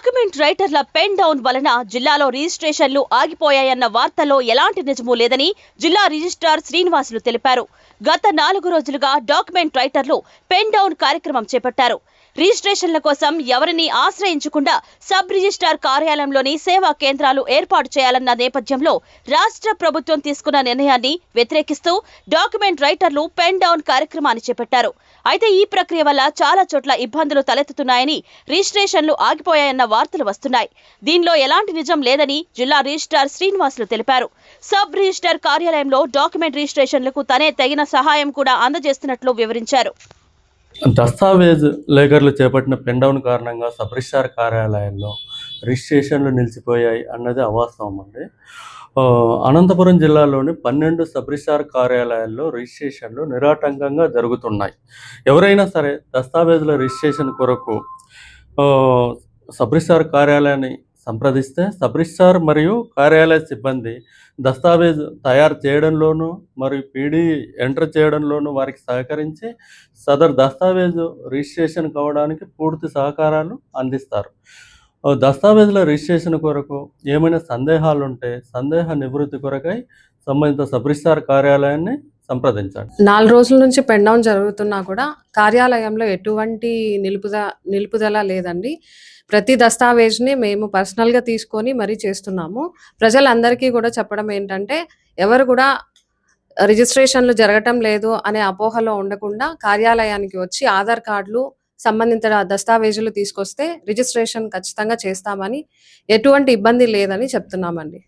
Document రైటర్ల pen down వలన జిల్లాలో రిజిస్ట్రేషన్లు ఆగిపోయాయన్న వార్తల్లో ఎలాంటి నిజమూ లేదని జిల్లా రిజిస్ట్రార్ శ్రీనివాసులు తెలిపారు. గత 4 రోజులుగా డాక్యుమెంట్ రైటర్లు పెన్ డౌన్ కార్యక్రమం చేపట్టారు. రిజిస్ట్రేషన్ల కోసం ఎవరిని ఆశ్రయించకుండా సబ్ రిజిస్ట్రార్ కార్యాలయంలోని సేవా కేంద్రాలు ఏర్పాటు చేయాలన్న నేపథ్యంలో రాష్ట్ర ప్రభుత్వం తీసుకున్న నిర్ణయాన్ని వ్యతిరేకిస్తూ డాక్యుమెంట్ రైటర్లు పెన్ డౌన్ కార్యక్రమాన్ని చేపట్టారు. అయితే ఈ ప్రక్రియ వల్ల చాలా చోట్ల ఇబ్బందులు తలెత్తుతున్నాయని, రిజిస్ట్రేషన్లు ఆగిపోయాయన్న వార్తలు వస్తున్నాయి. దీనిలో ఎలాంటి నిజం లేదని జిల్లా రిజిస్ట్రార్ శ్రీనివాసులు తెలిపారు. సబ్ రిజిస్ట్రార్ కార్యాలయంలో డాక్యుమెంట్ రిజిస్ట్రేషన్లకు తనే తగిన సహాయం కూడా అందజేస్తున్నట్లు వివరించారు. దస్తావేజ్ లేఖర్లు చేపట్టిన పెన్ డౌన్ కారణంగా సబ్ రిజిస్ట్రార్ కార్యాలయాల్లో రిజిస్ట్రేషన్లు నిలిచిపోయాయి అన్నది అవాస్తవం అండి. అనంతపురం జిల్లాలోని 12 సబ్ రిజిస్ట్రార్ కార్యాలయాల్లో రిజిస్ట్రేషన్లు నిరాటంకంగా జరుగుతున్నాయి. ఎవరైనా సరే దస్తావేజుల రిజిస్ట్రేషన్ కొరకు సబ్ రిజిస్ట్రార్ కార్యాలయాన్ని సంప్రదిస్తే సబ్ రిజిస్ట్రార్ మరియు కార్యాలయ సిబ్బంది దస్తావేజ్ తయారు చేయడంలోనూ మరియు పీడీ ఎంటర్ చేయడంలోనూ వారికి సహకరించి సదరు దస్తావేజు రిజిస్ట్రేషన్ కావడానికి పూర్తి సహకారాలు అందిస్తారు. దస్తావేజుల రిజిస్ట్రేషన్ కొరకు ఏమైనా సందేహాలు ఉంటే సందేహ నివృత్తి కొరకై సంబంధిత సబ్ రిజిస్ట్రార్ కార్యాలయాన్ని సంప్రదించండి. 4 రోజుల నుంచి పెన్ డౌన్ జరుగుతున్నా కూడా కార్యాలయంలో ఎటువంటి నిలుపుదల లేదండి. ప్రతి దస్తావేజ్ని మేము పర్సనల్గా తీసుకొని మరీ చేస్తున్నాము. ప్రజలందరికీ కూడా చెప్పడం ఏంటంటే, ఎవరు కూడా రిజిస్ట్రేషన్లు జరగటం లేదు అనే అపోహలో ఉండకుండా కార్యాలయానికి వచ్చి ఆధార్ కార్డులు, సంబంధిత దస్తావేజులు తీసుకొస్తే రిజిస్ట్రేషన్ ఖచ్చితంగా చేస్తామని, ఎటువంటి ఇబ్బంది లేదని చెప్తున్నామండి.